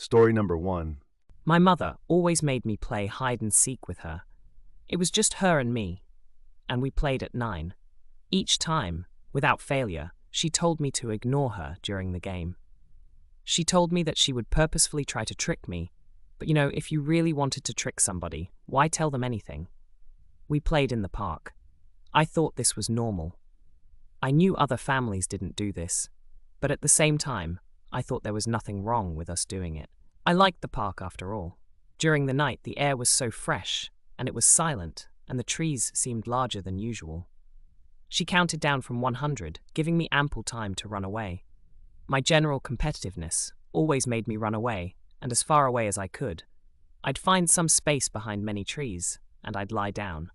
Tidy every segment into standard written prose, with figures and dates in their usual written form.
Story number 1. My mother always made me play hide and seek with her. It was just her and me, and we played at 9. Each time, without failure, she told me to ignore her during the game. She told me that she would purposefully try to trick me, but if you really wanted to trick somebody, why tell them anything? We played in the park. I thought this was normal. I knew other families didn't do this, but at the same time, I thought there was nothing wrong with us doing it. I liked the park after all. During the night, the air was so fresh, and it was silent, and the trees seemed larger than usual. She counted down from 100, giving me ample time to run away. My general competitiveness always made me run away, and as far away as I could. I'd find some space behind many trees, and I'd lie down.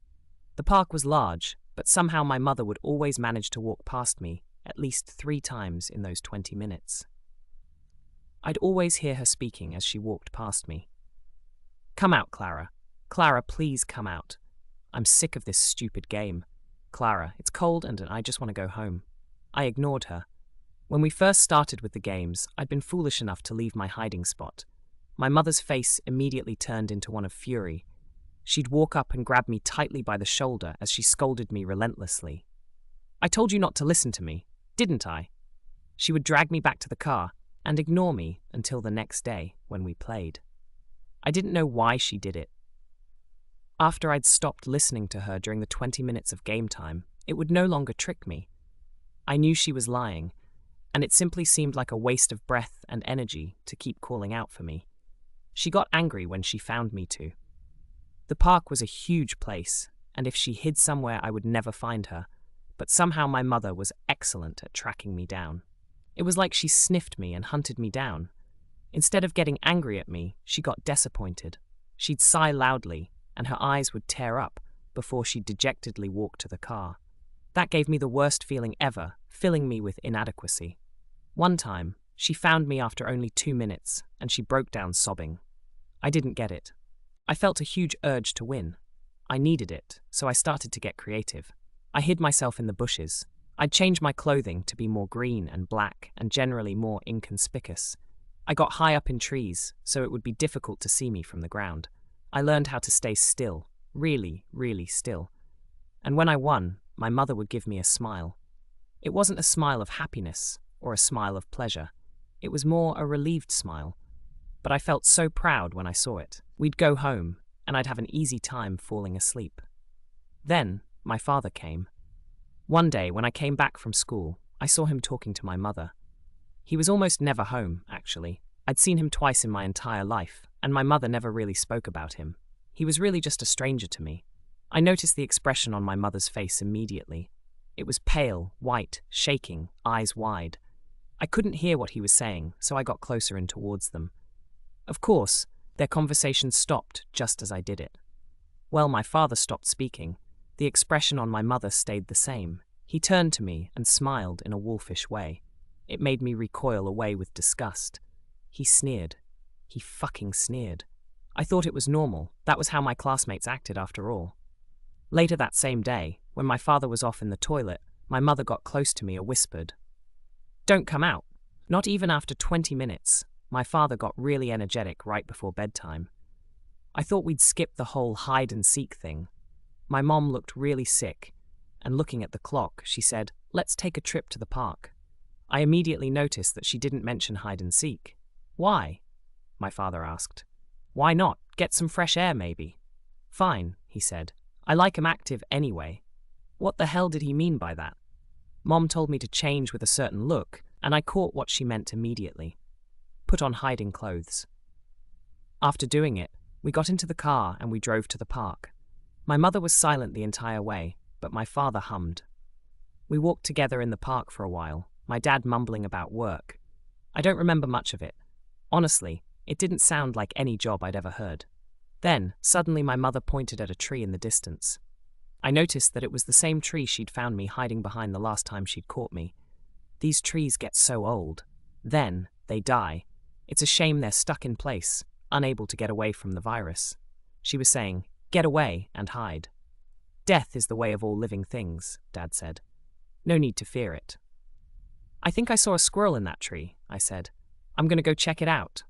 The park was large, but somehow my mother would always manage to walk past me at least 3 times in those 20 minutes. I'd always hear her speaking as she walked past me. "Come out, Clara. Clara, please come out. I'm sick of this stupid game. Clara, it's cold and I just want to go home." I ignored her. When we first started with the games, I'd been foolish enough to leave my hiding spot. My mother's face immediately turned into one of fury. She'd walk up and grab me tightly by the shoulder as she scolded me relentlessly. "I told you not to listen to me, didn't I?" She would drag me back to the car and ignore me until the next day when we played. I didn't know why she did it. After I'd stopped listening to her during the 20 minutes of game time, it would no longer trick me. I knew she was lying, and it simply seemed like a waste of breath and energy to keep calling out for me. She got angry when she found me too. The park was a huge place, and if she hid somewhere I would never find her, but somehow my mother was excellent at tracking me down. It was like she sniffed me and hunted me down. Instead of getting angry at me, she got disappointed. She'd sigh loudly, and her eyes would tear up before she'd dejectedly walk to the car. That gave me the worst feeling ever, filling me with inadequacy. One time, she found me after only 2 minutes, and she broke down sobbing. I didn't get it. I felt a huge urge to win. I needed it, so I started to get creative. I hid myself in the bushes. I'd change my clothing to be more green and black and generally more inconspicuous. I got high up in trees, so it would be difficult to see me from the ground. I learned how to stay still, really, really still. And when I won, my mother would give me a smile. It wasn't a smile of happiness or a smile of pleasure. It was more a relieved smile. But I felt so proud when I saw it. We'd go home, and I'd have an easy time falling asleep. Then, my father came. One day, when I came back from school, I saw him talking to my mother. He was almost never home, actually. I'd seen him twice in my entire life, and my mother never really spoke about him. He was really just a stranger to me. I noticed the expression on my mother's face immediately. It was pale, white, shaking, eyes wide. I couldn't hear what he was saying, so I got closer in towards them. Of course, their conversation stopped just as I did it. Well, my father stopped speaking. The expression on my mother stayed the same. He turned to me and smiled in a wolfish way. It made me recoil away with disgust. He sneered. He fucking sneered. I thought it was normal. That was how my classmates acted after all. Later that same day, when my father was off in the toilet, my mother got close to me and whispered, "Don't come out." Not even after 20 minutes. My father got really energetic right before bedtime. I thought we'd skip the whole hide and seek thing. My mom looked really sick, and looking at the clock, she said, "Let's take a trip to the park." I immediately noticed that she didn't mention hide and seek. "Why?" my father asked. "Why not? Get some fresh air, maybe." "Fine," he said. "I like 'em active anyway." What the hell did he mean by that? Mom told me to change with a certain look, and I caught what she meant immediately. Put on hiding clothes. After doing it, we got into the car and we drove to the park. My mother was silent the entire way, but my father hummed. We walked together in the park for a while, my dad mumbling about work. I don't remember much of it. Honestly, it didn't sound like any job I'd ever heard. Then, suddenly my mother pointed at a tree in the distance. I noticed that it was the same tree she'd found me hiding behind the last time she'd caught me. These trees get so old. Then, they die. It's a shame they're stuck in place, unable to get away from the virus. She was saying, "Get away and hide." "Death is the way of all living things," Dad said. "No need to fear it." "I think I saw a squirrel in that tree," I said. "I'm going to go check it out."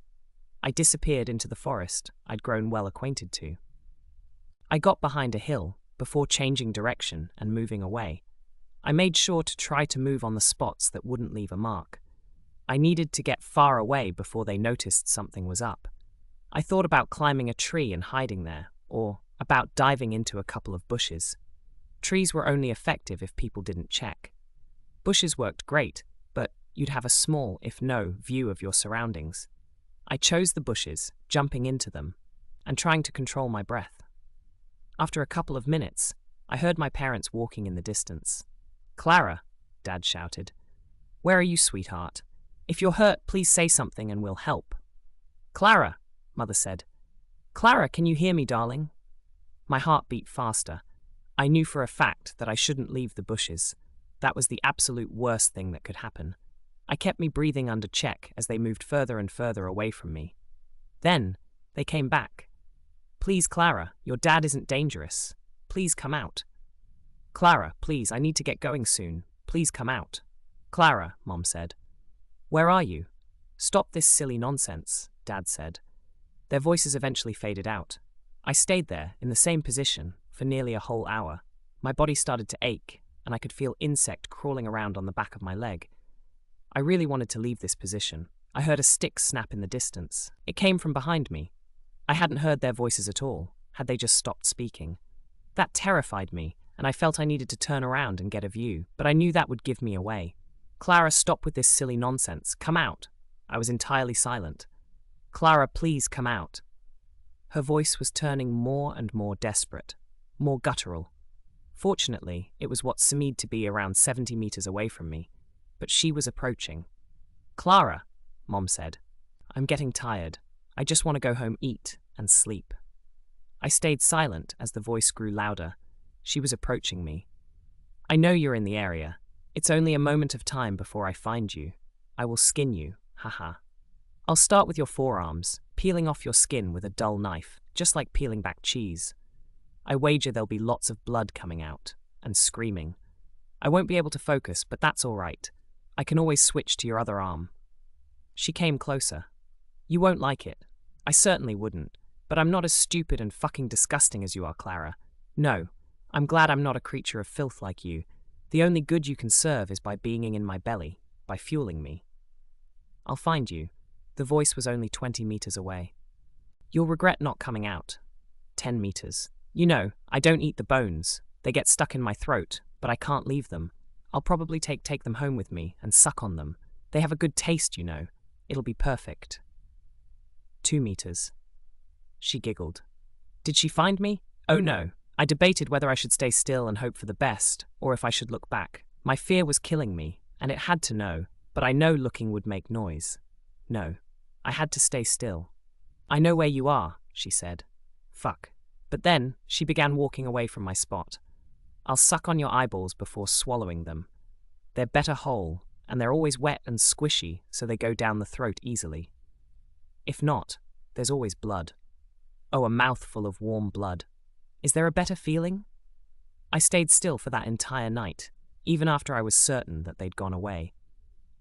I disappeared into the forest I'd grown well acquainted to. I got behind a hill before changing direction and moving away. I made sure to try to move on the spots that wouldn't leave a mark. I needed to get far away before they noticed something was up. I thought about climbing a tree and hiding there, or about diving into a couple of bushes. Trees were only effective if people didn't check. Bushes worked great, but you'd have a small, if no, view of your surroundings. I chose the bushes, jumping into them, and trying to control my breath. After a couple of minutes, I heard my parents walking in the distance. "Clara," Dad shouted. "Where are you, sweetheart? If you're hurt, please say something and we'll help." "Clara," Mother said. "Clara, can you hear me, darling?" My heart beat faster. I knew for a fact that I shouldn't leave the bushes. That was the absolute worst thing that could happen. I kept me breathing under check as they moved further and further away from me. Then, they came back. "Please, Clara, your dad isn't dangerous. Please come out." "Clara, please, I need to get going soon. Please come out." "Clara," Mom said. "Where are you?" "Stop this silly nonsense," Dad said. Their voices eventually faded out. I stayed there, in the same position, for nearly a whole hour. My body started to ache, and I could feel insect crawling around on the back of my leg. I really wanted to leave this position. I heard a stick snap in the distance. It came from behind me. I hadn't heard their voices at all. Had they just stopped speaking? That terrified me, and I felt I needed to turn around and get a view, but I knew that would give me away. "Clara, stop with this silly nonsense. Come out." I was entirely silent. "Clara, please come out." Her voice was turning more and more desperate, more guttural. Fortunately, it was what seemed to be around 70 meters away from me, but she was approaching. "Clara," Mom said. "I'm getting tired. I just want to go home, eat, and sleep." I stayed silent as the voice grew louder. She was approaching me. "I know you're in the area. It's only a moment of time before I find you. I will skin you, haha. I'll start with your forearms, peeling off your skin with a dull knife, just like peeling back cheese. I wager there'll be lots of blood coming out, and screaming. I won't be able to focus, but that's all right. I can always switch to your other arm." She came closer. "You won't like it. I certainly wouldn't, but I'm not as stupid and fucking disgusting as you are, Clara. No, I'm glad I'm not a creature of filth like you. The only good you can serve is by being in my belly, by fueling me. I'll find you." The voice was only 20 meters away. "You'll regret not coming out." 10 meters. "You know, I don't eat the bones. They get stuck in my throat, but I can't leave them. I'll probably take them home with me and suck on them. They have a good taste, you know. It'll be perfect." 2 meters. She giggled. "Did she find me?" "Oh no. I debated whether I should stay still and hope for the best, or if I should look back. My fear was killing me, and it had to know, but I know looking would make noise. No, I had to stay still." "I know where you are," she said. "Fuck." But then, she began walking away from my spot. "I'll suck on your eyeballs before swallowing them. They're better whole, and they're always wet and squishy, so they go down the throat easily. If not, there's always blood. Oh, a mouthful of warm blood. Is there a better feeling?" I stayed still for that entire night, even after I was certain that they'd gone away.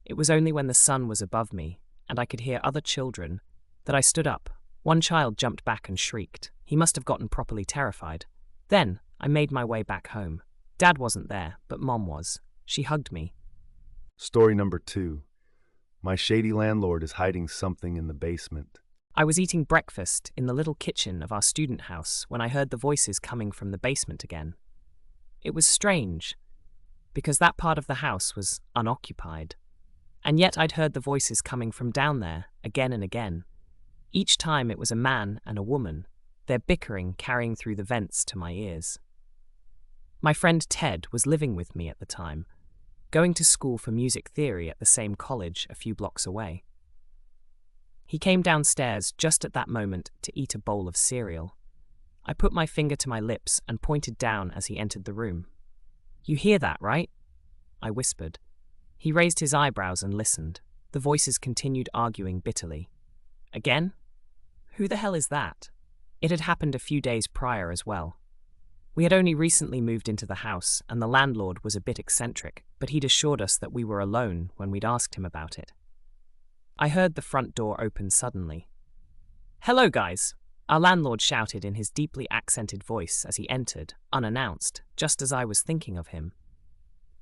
It was only when the sun was above me, and I could hear other children, that I stood up. One child jumped back and shrieked. He must have gotten properly terrified. Then, I made my way back home. Dad wasn't there, but Mom was. She hugged me. Story number 2. My shady landlord is hiding something in the basement. I was eating breakfast in the little kitchen of our student house when I heard the voices coming from the basement again. It was strange, because that part of the house was unoccupied. And yet I'd heard the voices coming from down there again and again. Each time it was a man and a woman, their bickering carrying through the vents to my ears. My friend Ted was living with me at the time, going to school for music theory at the same college a few blocks away. He came downstairs just at that moment to eat a bowl of cereal. I put my finger to my lips and pointed down as he entered the room. "You hear that, right?" I whispered. He raised his eyebrows and listened. The voices continued arguing bitterly. "Again? Who the hell is that?" It had happened a few days prior as well. We had only recently moved into the house, and the landlord was a bit eccentric, but he'd assured us that we were alone when we'd asked him about it. I heard the front door open suddenly. Hello, guys, our landlord shouted in his deeply accented voice as he entered, unannounced, just as I was thinking of him.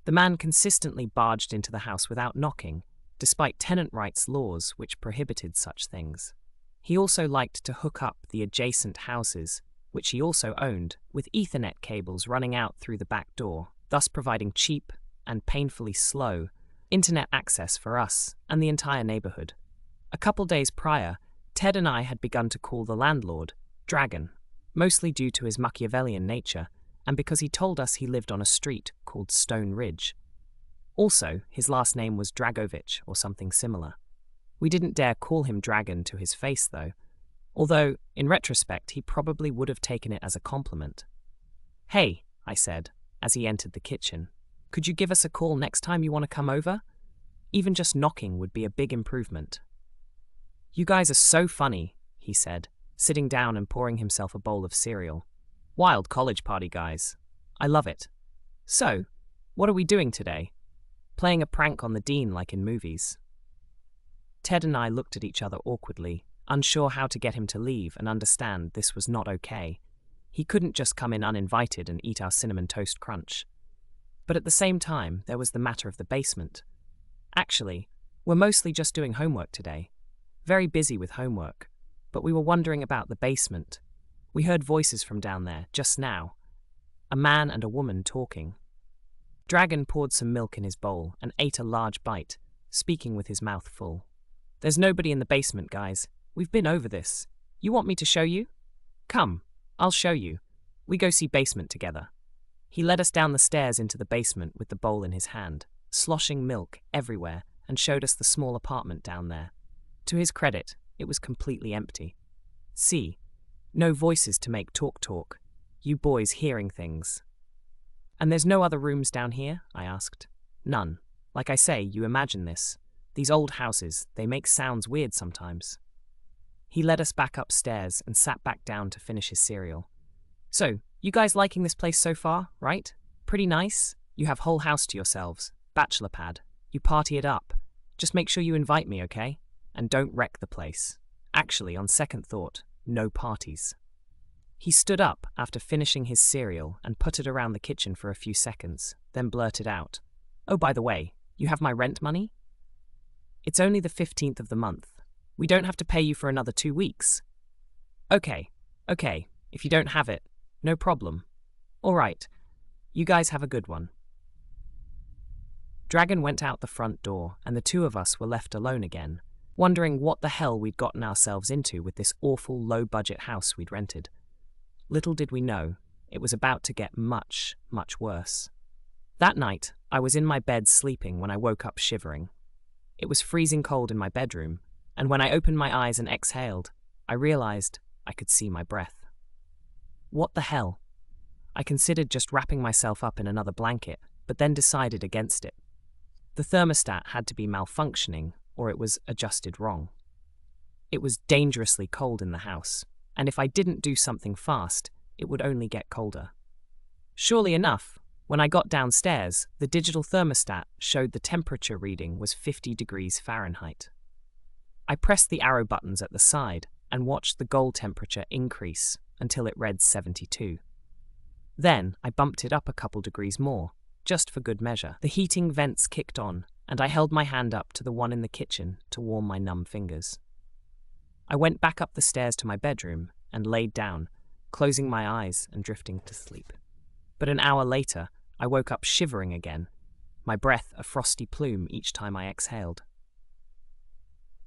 The man consistently barged into the house without knocking, despite tenant rights laws which prohibited such things. He also liked to hook up the adjacent houses, which he also owned, with Ethernet cables running out through the back door, thus providing cheap and painfully slow internet access for us and the entire neighborhood. A couple days prior, Ted and I had begun to call the landlord Dragon, mostly due to his Machiavellian nature and because he told us he lived on a street called Stone Ridge. Also, his last name was Dragovich or something similar. We didn't dare call him Dragon to his face, though, although, in retrospect, he probably would have taken it as a compliment. "Hey," I said, as he entered the kitchen, "could you give us a call next time you want to come over? Even just knocking would be a big improvement." "You guys are so funny," he said, sitting down and pouring himself a bowl of cereal. "Wild college party, guys. I love it. So, what are we doing today? Playing a prank on the dean like in movies?" Ted and I looked at each other awkwardly, unsure how to get him to leave and understand this was not okay. He couldn't just come in uninvited and eat our cinnamon toast crunch. But at the same time, there was the matter of the basement. Actually, we're mostly just doing homework today. Very busy with homework, but we were wondering about the basement. We heard voices from down there, just now. A man and a woman talking. Dragon poured some milk in his bowl and ate a large bite, speaking with his mouth full. "There's nobody in the basement, guys. We've been over this. You want me to show you? Come, I'll show you. We go see basement together." He led us down the stairs into the basement with the bowl in his hand, sloshing milk everywhere, and showed us the small apartment down there. To his credit, it was completely empty. See, no voices to make talk. You boys hearing things. "And there's no other rooms down here?" I asked. "None. Like I say, you imagine this. These old houses, they make sounds weird sometimes." He led us back upstairs and sat back down to finish his cereal. "So, you guys liking this place so far, right? Pretty nice? You have whole house to yourselves. Bachelor pad. You party it up. Just make sure you invite me, okay? And don't wreck the place. Actually, on second thought, no parties." He stood up after finishing his cereal and puttered around the kitchen for a few seconds, then blurted out, "Oh, by the way, you have my rent money? It's only the 15th of the month. We don't have to pay you for another 2 weeks." Okay, if you don't have it, no problem. All right, you guys have a good one." Dragon went out the front door, and the two of us were left alone again, wondering what the hell we'd gotten ourselves into with this awful low-budget house we'd rented. Little did we know, it was about to get much, much worse. That night, I was in my bed sleeping when I woke up shivering. It was freezing cold in my bedroom, and when I opened my eyes and exhaled, I realized I could see my breath. What the hell? I considered just wrapping myself up in another blanket, but then decided against it. The thermostat had to be malfunctioning, or it was adjusted wrong. It was dangerously cold in the house, and if I didn't do something fast, it would only get colder. Surely enough, when I got downstairs, the digital thermostat showed the temperature reading was 50 degrees Fahrenheit. I pressed the arrow buttons at the side and watched the goal temperature increase until it read 72. Then I bumped it up a couple degrees more, just for good measure. The heating vents kicked on, and I held my hand up to the one in the kitchen to warm my numb fingers. I went back up the stairs to my bedroom and laid down, closing my eyes and drifting to sleep. But an hour later, I woke up shivering again, my breath a frosty plume each time I exhaled.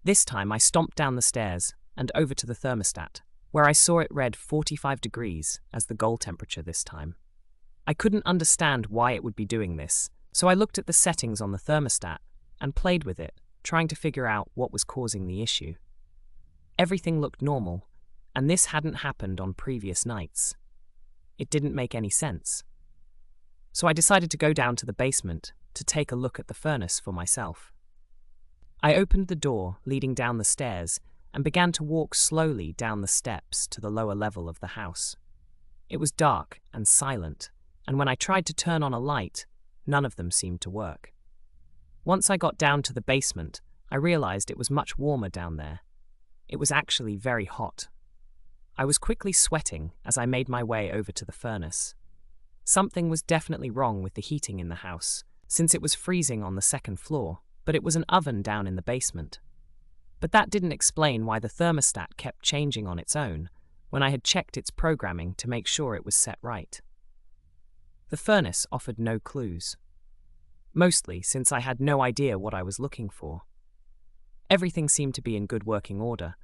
This time I stomped down the stairs and over to the thermostat, where I saw it read 45 degrees as the goal temperature this time. I couldn't understand why it would be doing this, so I looked at the settings on the thermostat and played with it, trying to figure out what was causing the issue. Everything looked normal, and this hadn't happened on previous nights. It didn't make any sense. So I decided to go down to the basement to take a look at the furnace for myself. I opened the door leading down the stairs and began to walk slowly down the steps to the lower level of the house. It was dark and silent, and when I tried to turn on a light, none of them seemed to work. Once I got down to the basement, I realized it was much warmer down there. It was actually very hot. I was quickly sweating as I made my way over to the furnace. Something was definitely wrong with the heating in the house, since it was freezing on the second floor, but it was an oven down in the basement. But that didn't explain why the thermostat kept changing on its own when I had checked its programming to make sure it was set right. The furnace offered no clues, mostly since I had no idea what I was looking for. Everything seemed to be in good working order,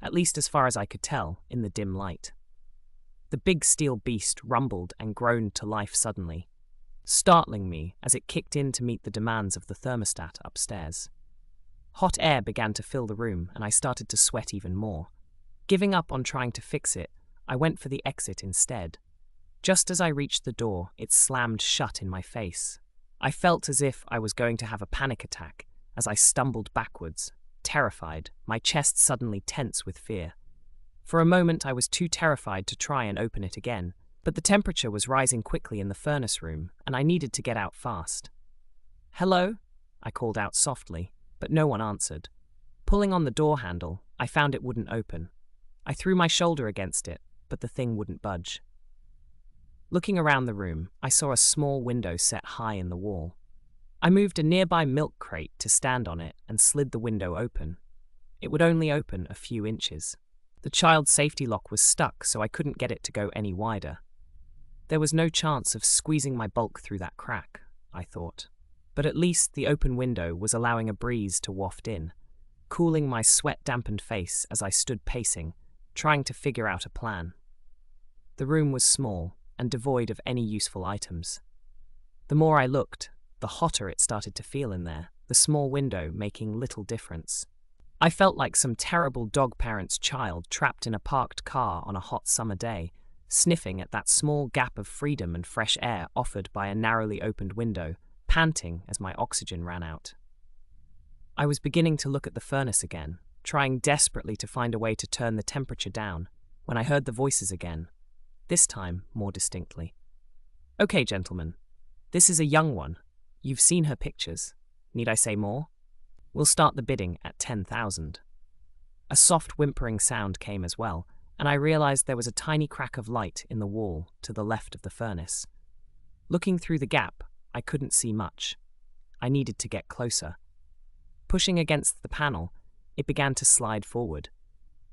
at least as far as I could tell in the dim light. The big steel beast rumbled and groaned to life suddenly, startling me as it kicked in to meet the demands of the thermostat upstairs. Hot air began to fill the room, and I started to sweat even more. Giving up on trying to fix it, I went for the exit instead. Just as I reached the door, it slammed shut in my face. I felt as if I was going to have a panic attack as I stumbled backwards, terrified, my chest suddenly tense with fear. For a moment I was too terrified to try and open it again, but the temperature was rising quickly in the furnace room, and I needed to get out fast. "Hello?" I called out softly, but no one answered. Pulling on the door handle, I found it wouldn't open. I threw my shoulder against it, but the thing wouldn't budge. Looking around the room, I saw a small window set high in the wall. I moved a nearby milk crate to stand on it and slid the window open. It would only open a few inches. The child safety lock was stuck, so I couldn't get it to go any wider. There was no chance of squeezing my bulk through that crack, I thought. But at least the open window was allowing a breeze to waft in, cooling my sweat-dampened face as I stood pacing, trying to figure out a plan. The room was small and devoid of any useful items. The more I looked, the hotter it started to feel in there, the small window making little difference. I felt like some terrible dog parent's child trapped in a parked car on a hot summer day, sniffing at that small gap of freedom and fresh air offered by a narrowly opened window, panting as my oxygen ran out. I was beginning to look at the furnace again, trying desperately to find a way to turn the temperature down, when I heard the voices again, this time more distinctly. "Okay, gentlemen, this is a young one. You've seen her pictures. Need I say more? We'll start the bidding at 10,000. A soft whimpering sound came as well, and I realized there was a tiny crack of light in the wall to the left of the furnace. Looking through the gap, I couldn't see much. I needed to get closer. Pushing against the panel, it began to slide forward.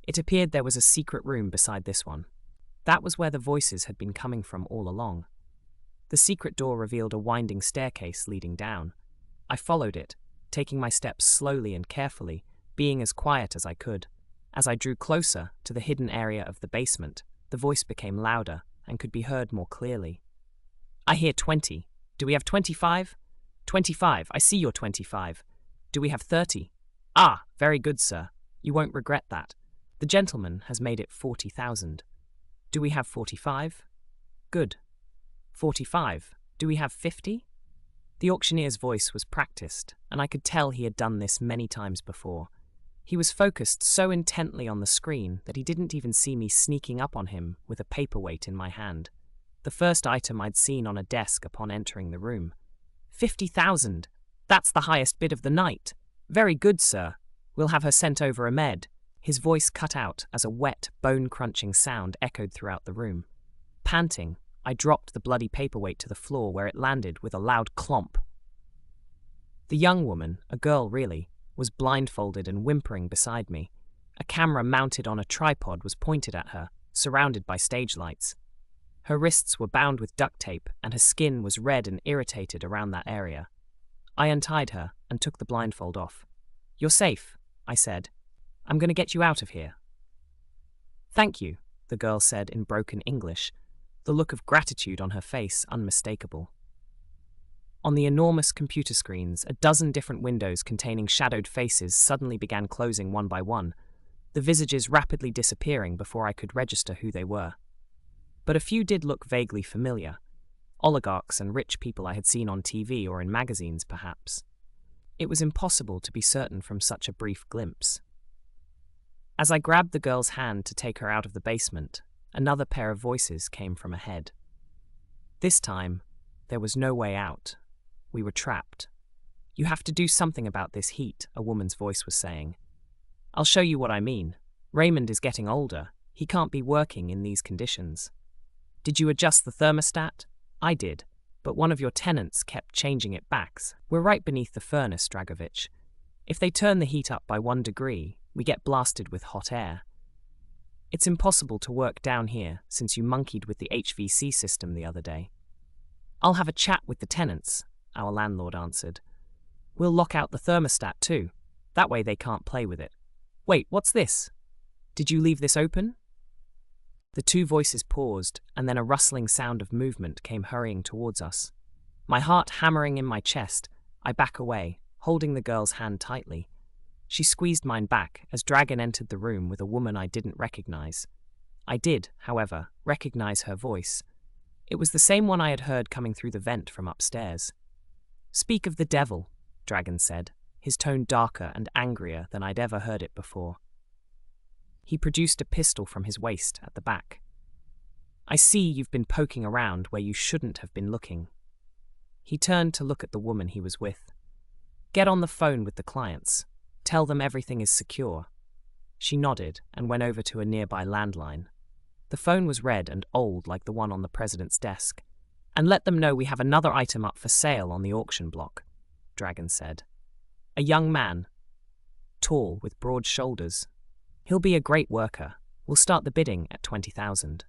It appeared there was a secret room beside this one. That was where the voices had been coming from all along. The secret door revealed a winding staircase leading down. I followed it, taking my steps slowly and carefully, being as quiet as I could. As I drew closer to the hidden area of the basement, the voice became louder and could be heard more clearly. "I hear 20. Do we have 25? 25. I see you're 25. Do we have 30? Ah, very good, sir. You won't regret that. The gentleman has made it 40,000. Do we have 45? Good. 45. Do we have 50? The auctioneer's voice was practiced, and I could tell he had done this many times before. He was focused so intently on the screen that he didn't even see me sneaking up on him with a paperweight in my hand. The first item I'd seen on a desk upon entering the room. 50,000! That's the highest bid of the night. Very good, sir. We'll have her sent over a med. His voice cut out as a wet, bone-crunching sound echoed throughout the room. Panting, I dropped the bloody paperweight to the floor where it landed with a loud clomp. The young woman, a girl really, was blindfolded and whimpering beside me. A camera mounted on a tripod was pointed at her, surrounded by stage lights. Her wrists were bound with duct tape and her skin was red and irritated around that area. I untied her and took the blindfold off. "You're safe," I said. "I'm going to get you out of here." "Thank you," the girl said in broken English, the look of gratitude on her face unmistakable. On the enormous computer screens, a dozen different windows containing shadowed faces suddenly began closing one by one, the visages rapidly disappearing before I could register who they were. But a few did look vaguely familiar. Oligarchs and rich people I had seen on TV or in magazines, perhaps. It was impossible to be certain from such a brief glimpse. As I grabbed the girl's hand to take her out of the basement, another pair of voices came from ahead. This time, there was no way out. We were trapped. "You have to do something about this heat," a woman's voice was saying. "I'll show you what I mean." Raymond is getting older. He can't be working in these conditions. Did you adjust the thermostat? I did, but one of your tenants kept changing it back. We're right beneath the furnace, Dragovich. If they turn the heat up by 1 degree, we get blasted with hot air. It's impossible to work down here since you monkeyed with the HVC system the other day. I'll have a chat with the tenants, our landlord answered. We'll lock out the thermostat too. That way they can't play with it. Wait, what's this? Did you leave this open? The two voices paused, and then a rustling sound of movement came hurrying towards us. My heart hammering in my chest, I back away, holding the girl's hand tightly. She squeezed mine back as Dragon entered the room with a woman I didn't recognize. I did, however, recognize her voice. It was the same one I had heard coming through the vent from upstairs. Speak of the devil, Dragon said, his tone darker and angrier than I'd ever heard it before. He produced a pistol from his waist at the back. I see you've been poking around where you shouldn't have been looking. He turned to look at the woman he was with. Get on the phone with the clients. Tell them everything is secure. She nodded and went over to a nearby landline. The phone was red and old like the one on the president's desk. And let them know we have another item up for sale on the auction block, Dragon said. A young man, tall with broad shoulders. He'll be a great worker. We'll start the bidding at 20,000.